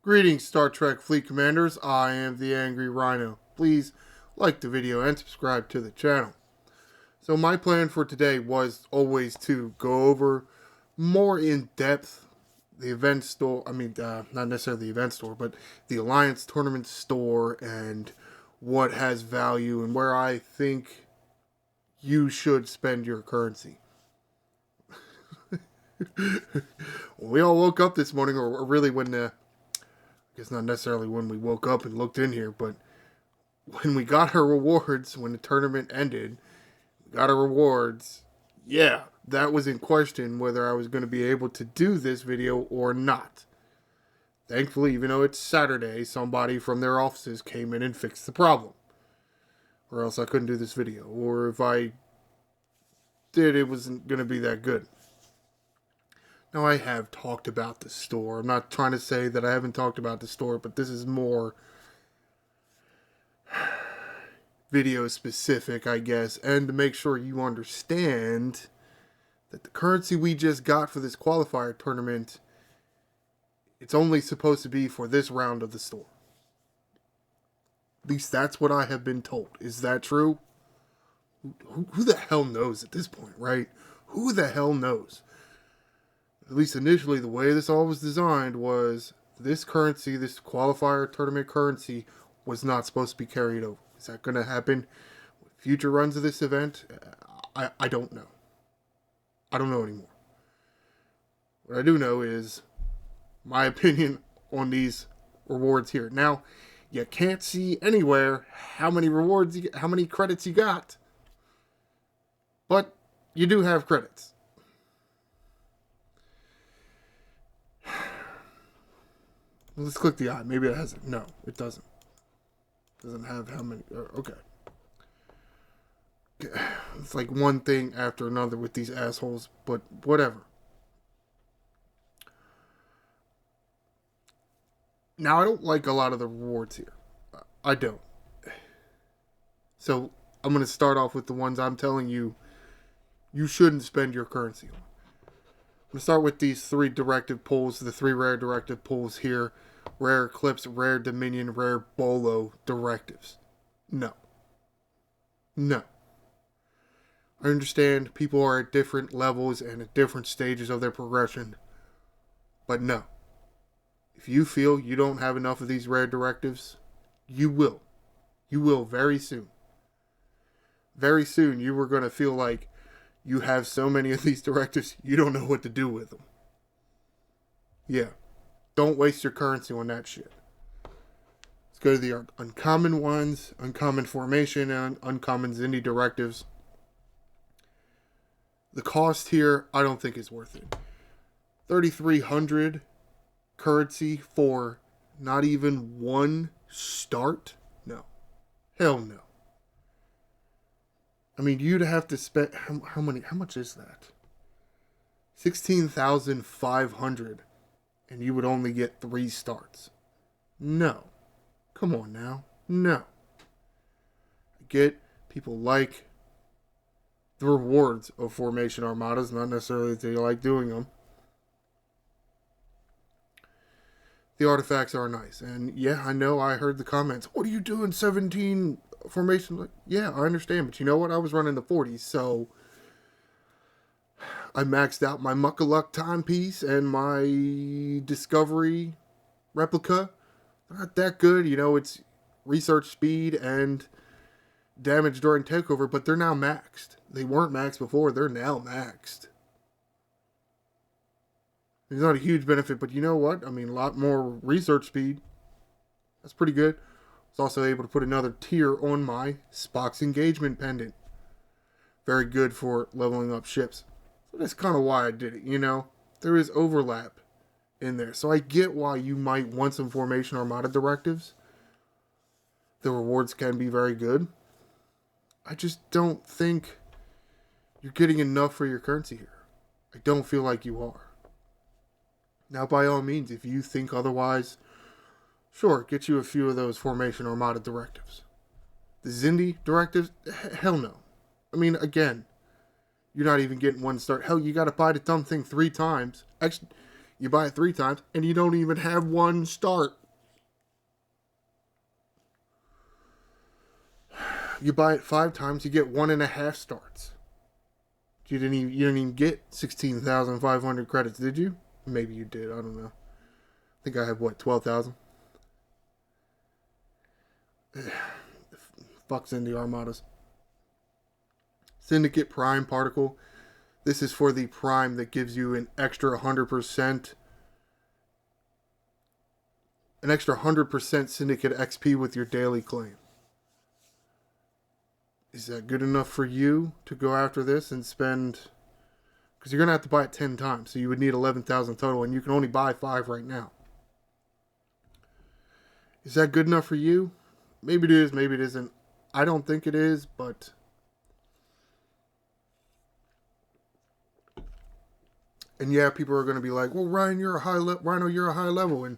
Greetings, Star Trek Fleet Commanders. I am the Angry Rhino. Please like the video and subscribe to the channel. So my plan for today was always to go over more in depth the event store. Not necessarily the event store, but the Alliance Tournament store and what has value and where I think you should spend your currency. We all woke up this morning, or really when I guess not necessarily when we woke up and looked in here, but when we got our rewards, when the tournament ended, we got our rewards. Yeah, that was in question whether I was going to be able to do this video or not. Thankfully, even though it's Saturday, somebody from their offices came in and fixed the problem. Or else I couldn't do this video. Or if I did, it wasn't going to be that good. Now, I have talked about the store. I'm not trying to say that I haven't talked about the store, but this is more video specific, I guess. And to make sure you understand that the currency we just got for this qualifier tournament, it's only supposed to be for this round of the store. At least that's what I have been told. Is that true? Who the hell knows at this point, right? Who the hell knows? At least initially, the way this all was designed was this currency, this qualifier tournament currency, was not supposed to be carried over. Is that going to happen with future runs of this event? I don't know. I don't know anymore. What I do know is my opinion on these rewards here. Now, you can't see anywhere how many rewards, how many credits you got, but you do have credits. Let's click the eye. Maybe it has it. No, it doesn't. It doesn't have how many. Okay. It's like one thing after another with these assholes, but whatever. Now, I don't like a lot of the rewards here. I don't. So, I'm going to start off with the ones I'm telling you shouldn't spend your currency on. I'm going to start with these three directive pulls, the three rare directive pulls here. Rare Eclipse, Rare Dominion, Rare Bolo directives. No. No. I understand people are at different levels and at different stages of their progression. But no. If you feel you don't have enough of these rare directives, you will. You will very soon. Very soon you are going to feel like you have so many of these directives, you don't know what to do with them. Yeah. Don't waste your currency on that shit. Let's go to the uncommon ones, uncommon formation, and uncommon Xindi directives. The cost here, I don't think is worth it. 3,300 currency for not even one start? No. Hell no. I mean, you'd have to spend, how much is that? 16,500. And you would only get 3 starts. No. Come on now. No. I get people like the rewards of formation armadas, not necessarily that they like doing them. The artifacts are nice. And yeah, I know I heard the comments. What are you doing 17 formation? Like, yeah, I understand. But you know what? I was running the 40s, so I maxed out my Muckaluck timepiece and my Discovery replica. Not that good. You know, it's research speed and damage during takeover, but they're now maxed. They weren't maxed before. They're now maxed. It's not a huge benefit, but you know what? I mean, a lot more research speed. That's pretty good. I was also able to put another tier on my Spock's engagement pendant. Very good for leveling up ships. So that's kind of why I did it, you know. There is overlap in there. So I get why you might want some formation armada directives. The rewards can be very good. I just don't think you're getting enough for your currency here. I don't feel like you are. Now, by all means, if you think otherwise, sure, get you a few of those formation armada directives. The Xindi directives? Hell no. I mean, again, you're not even getting one start. Hell, you got to buy the dumb thing 3 times. Actually, You buy it 3 times, and you don't even have one start. You buy it 5 times, you get 1.5 starts. You didn't even get 16,500 credits, did you? Maybe you did. I don't know. I think I have, 12,000? Fucks in the Armadas. Syndicate Prime Particle. This is for the Prime that gives you an extra 100%. An extra 100% Syndicate XP with your daily claim. Is that good enough for you to go after this and spend... Because you're going to have to buy it 10 times. So you would need 11,000 total. And you can only buy 5 right now. Is that good enough for you? Maybe it is. Maybe it isn't. I don't think it is. But... And yeah, people are going to be like, well, Rhino, you're a high level. And...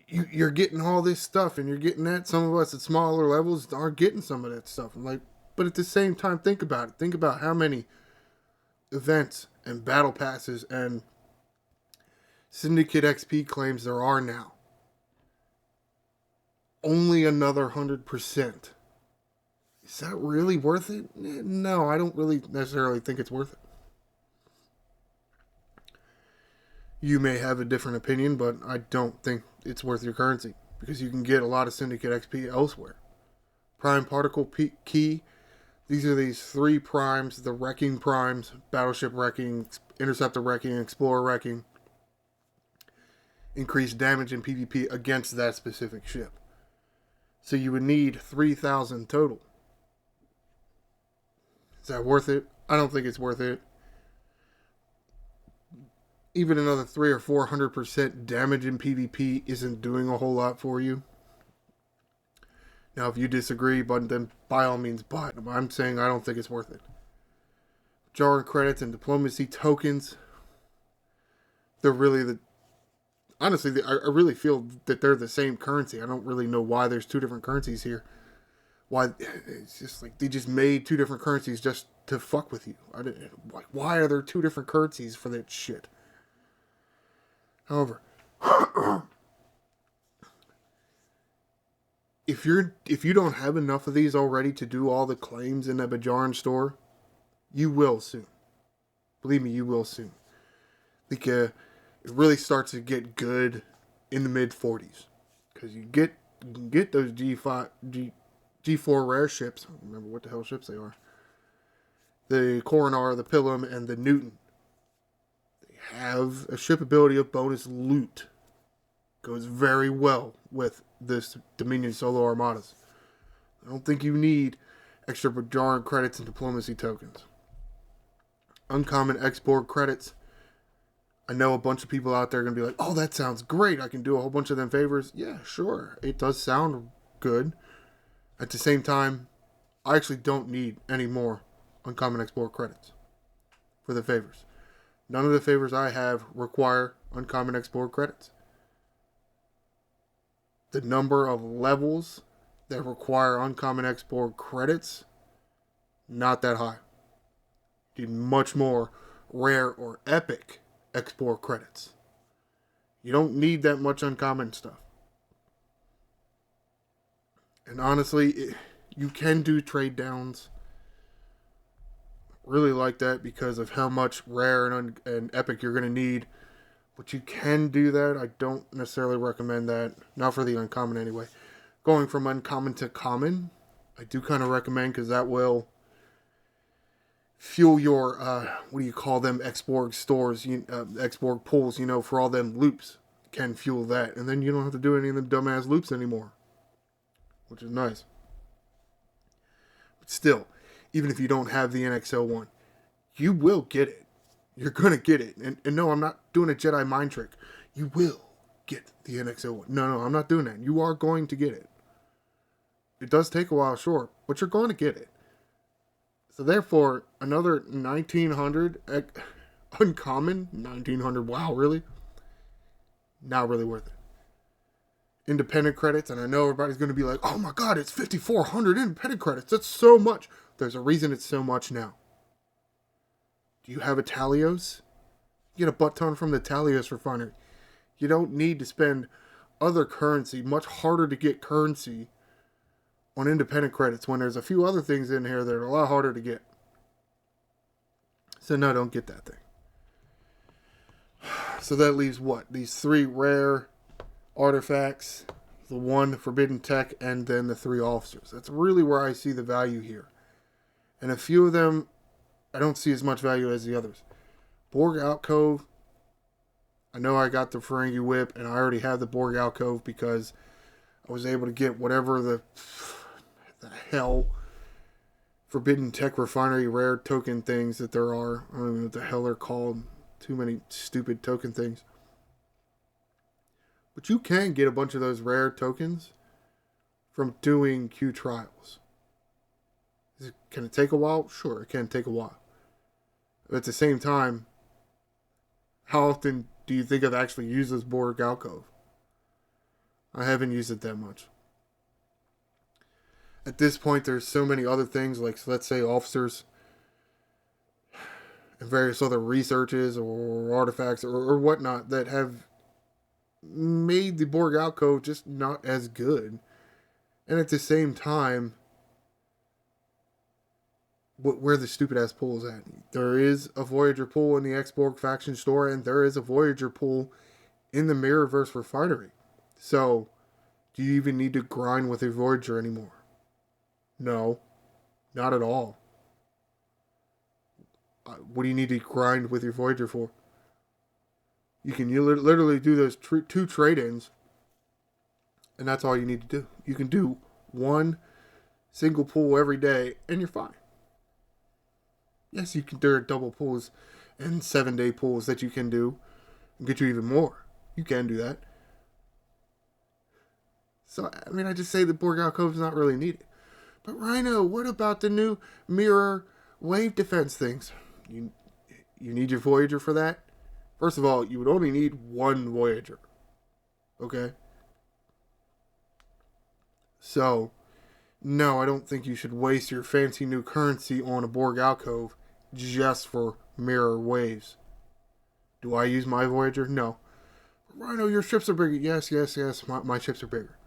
You're getting all this stuff and you're getting that. Some of us at smaller levels aren't getting some of that stuff. I'm like, but at the same time, think about it. Think about how many events and battle passes and Syndicate XP claims there are now. Only another 100%. Is that really worth it? No, I don't really necessarily think it's worth it. You may have a different opinion, but I don't think it's worth your currency because you can get a lot of Syndicate XP elsewhere. Prime Particle Key. These are these 3 primes, the Wrecking Primes, Battleship Wrecking, Interceptor Wrecking, Explorer Wrecking. Increase damage in PvP against that specific ship. So you would need 3,000 total. Is that worth it? I don't think it's worth it. Even another 300 or 400% damage in PvP isn't doing a whole lot for you. Now, if you disagree, but then by all means, but I'm saying I don't think it's worth it. Jar credits and diplomacy tokens. They're really honestly, I really feel that they're the same currency. I don't really know why there's 2 different currencies here. Why? It's just like they just made 2 different currencies just to fuck with you. Why are there 2 different currencies for that shit? However, if you don't have enough of these already to do all the claims in that Bajaran store, you will soon. Believe me, you will soon. I think it really starts to get good in the mid 40s because you can get those G4 rare ships. I don't remember what the hell ships they are. The Coronar, the Pilum, and the Newton. Have a ship ability of bonus loot. Goes very well with this Dominion Solo Armadas. I don't think you need extra Bajaran credits and diplomacy tokens. Uncommon export credits. I know a bunch of people out there are going to be like, oh, that sounds great. I can do a whole bunch of them favors. Yeah, sure. It does sound good. At the same time, I actually don't need any more uncommon export credits for the favors. None of the favors I have require uncommon export credits. The number of levels that require uncommon export credits, not that high. You need much more rare or epic export credits. You don't need that much uncommon stuff. And honestly, you can do trade downs. Really like that because of how much rare and epic you're going to need. But you can do that. I don't necessarily recommend that. Not for the uncommon anyway. Going from uncommon to common, I do kind of recommend because that will fuel your, what do you call them, Xborg stores, Xborg pools, for all them loops. Can fuel that. And then you don't have to do any of them dumbass loops anymore. Which is nice. But still, even if you don't have the NX-01, you will get it. You're going to get it. And no, I'm not doing a Jedi mind trick. You will get the NX-01. No, I'm not doing that. You are going to get it. It does take a while, sure, but you're going to get it. So therefore, another 1900 uncommon, 1900, wow, really? Not really worth it. Independent credits, and I know everybody's going to be like, oh my god, it's 5,400 independent credits. That's so much. There's a reason it's so much now. Do you have a Talios? You get a butt ton from the Talios refinery. You don't need to spend other currency, much harder to get currency on independent credits when there's a few other things in here that are a lot harder to get. So no, don't get that thing. So that leaves what? These 3 rare artifacts, the 1 forbidden tech, and then the 3 officers. That's really where I see the value here. And a few of them, I don't see as much value as the others. Borg Alcove, I know I got the Ferengi Whip, and I already have the Borg Alcove because I was able to get whatever the hell forbidden tech refinery rare token things that there are. I don't even know what the hell they're called. Too many stupid token things. But you can get a bunch of those rare tokens from doing Q trials. Can it take a while? Sure, it can take a while. But at the same time, how often do you think I've actually used this Borg Alcove? I haven't used it that much. At this point, there's so many other things, like, so let's say officers and various other researches or artifacts or whatnot that have made the Borg Alcove just not as good. And at the same time, where the stupid ass pool is at. There is a Voyager pool in the X-Borg faction store, and there is a Voyager pool in the Mirrorverse refinery. So, do you even need to grind with a Voyager anymore? No, not at all. What do you need to grind with your Voyager for? You can literally do those 2 trade-ins, and that's all you need to do. You can do 1 single pull every day, and you're fine. Yes, there are double pulls and 7-day pulls that you can do and get you even more. You can do that. So, I mean, I just say the Borg Alcove is not really needed. But Rhino, what about the new mirror wave defense things? You need your Voyager for that? First of all, you would only need 1 Voyager. Okay? So, no, I don't think you should waste your fancy new currency on a Borg Alcove just for mirror waves. Do I use my Voyager? No. Rhino, your ships are bigger. Yes. My ships are bigger.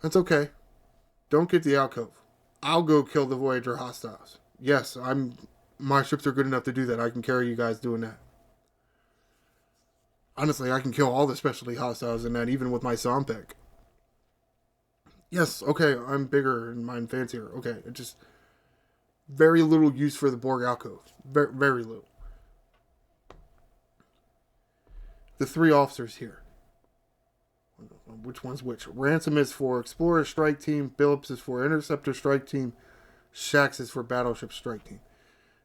That's okay. Don't get the Alcove. I'll go kill the Voyager hostiles. Yes, my ships are good enough to do that. I can carry you guys doing that. Honestly, I can kill all the specialty hostiles in that, even with my Zompek. Yes, okay, I'm bigger and mine fancier. Okay, it just very little use for the Borg Alcove. Very, very little. The 3 officers here. Which one's which? Ransom is for Explorer Strike Team. Billups is for Interceptor Strike Team. Shax is for Battleship Strike Team.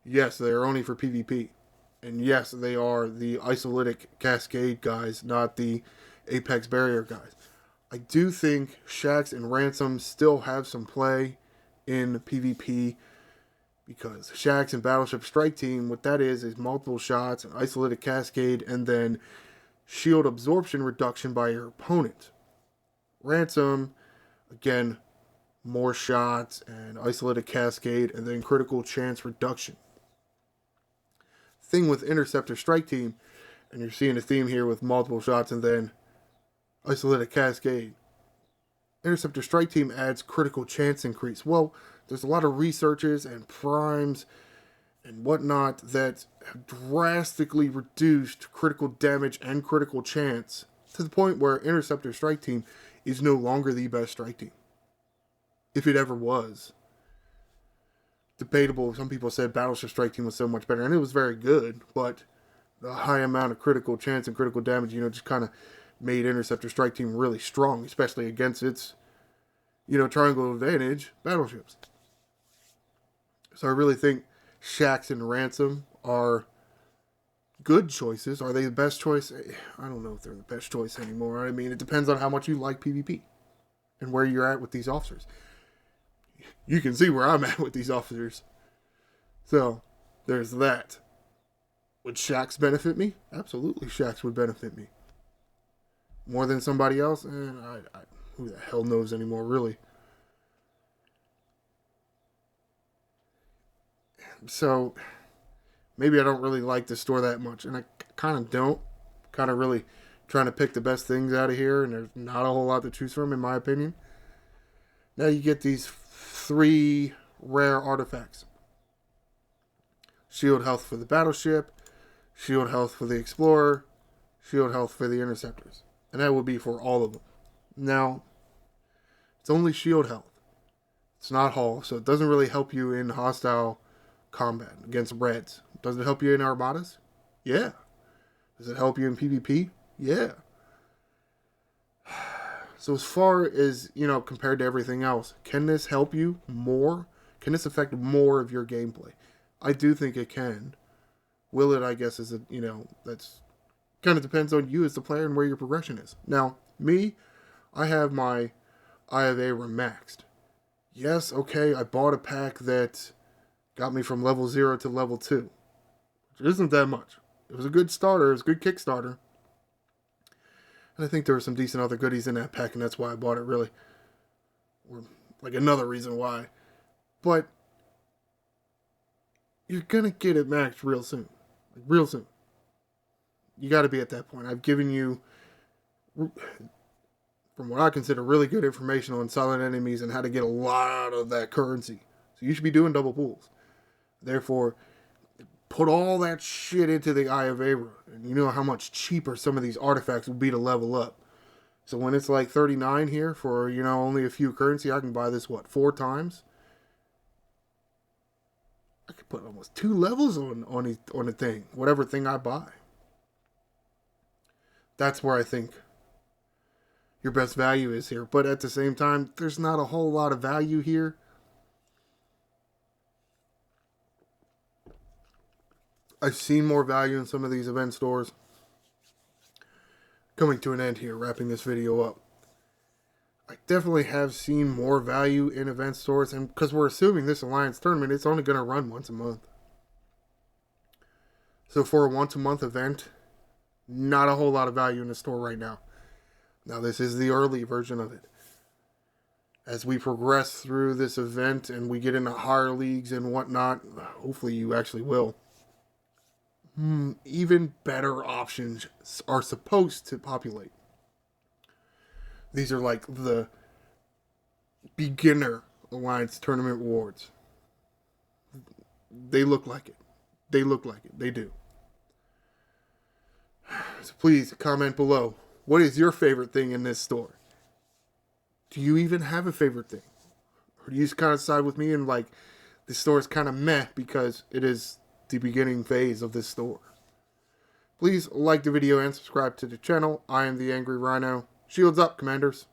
Yes, they are only for PvP. And yes, they are the Isolytic Cascade guys, not the Apex Barrier guys. I do think Shax and Ransom still have some play in PvP because Shax and Battleship Strike Team, what that is multiple shots, an Isolytic Cascade, and then shield absorption reduction by your opponent. Ransom, again, more shots and Isolytic Cascade, and then critical chance reduction. Thing with Interceptor Strike Team, and you're seeing a theme here with multiple shots and then Isolytic Cascade. Interceptor Strike Team adds critical chance increase. Well, there's a lot of researches and primes and whatnot that have drastically reduced critical damage and critical chance to the point where Interceptor Strike Team is no longer the best strike team. If it ever was. Debatable. Some people said Battleship Strike Team was so much better, and it was very good, but the high amount of critical chance and critical damage, just kind of made Interceptor Strike Team really strong, especially against its, triangle advantage battleships. So I really think Shax and Ransom are good choices. Are they the best choice? I don't know if they're the best choice anymore. I mean, it depends on how much you like PvP and where you're at with these officers. You can see where I'm at with these officers. So, there's that. Would Shax benefit me? Absolutely, Shax would benefit me. More than somebody else? Who the hell knows anymore, really? So, maybe I don't really like the store that much, and I kind of don't. Kind of really trying to pick the best things out of here, and there's not a whole lot to choose from, in my opinion. Now you get these 3 rare artifacts. Shield health for the battleship, shield health for the explorer, shield health for the interceptors. And that would be for all of them. Now, it's only shield health. It's not hull, so it doesn't really help you in hostile combat against Reds. Does it help you in Armadas? Yeah. Does it help you in PvP? Yeah. So as far as, compared to everything else, can this help you more? Can this affect more of your gameplay? I do think it can. Will it, I guess, that's kind of depends on you as the player and where your progression is. Now, me, I have my Eye of Aura maxed. Yes, okay, I bought a pack that got me from level 0 to level 2. Which isn't that much. It was a good starter. It was a good Kickstarter. And I think there were some decent other goodies in that pack, and that's why I bought it, really. Or, like, another reason why. But you're going to get it maxed real soon. Like, real soon. You got to be at that point. I've given you, from what I consider, really good information on silent enemies and how to get a lot of that currency. So you should be doing double pulls. Therefore, put all that shit into the Eye of Aura. And you know how much cheaper some of these artifacts will be to level up. So when it's like 39 here for, only a few currency, I can buy this, 4 times? I could put almost 2 levels on a thing. Whatever thing I buy. That's where I think your best value is here. But at the same time, there's not a whole lot of value here. I've seen more value in some of these event stores. Coming to an end here, wrapping this video up. I definitely have seen more value in event stores, and because we're assuming this Alliance tournament, it's only going to run once a month. So for a once-a-month event, not a whole lot of value in the store right now. Now this is the early version of it. As we progress through this event and we get into higher leagues and whatnot, hopefully you actually will. Even better options are supposed to populate. These are like the beginner Alliance tournament rewards. They look like it. They look like it. They do. So please comment below. What is your favorite thing in this store? Do you even have a favorite thing? Or do you just kind of side with me and like this store is kind of meh because it is the beginning phase of this store? Please like the video and subscribe to the channel. I am the Angry Rhino. Shields up, Commanders.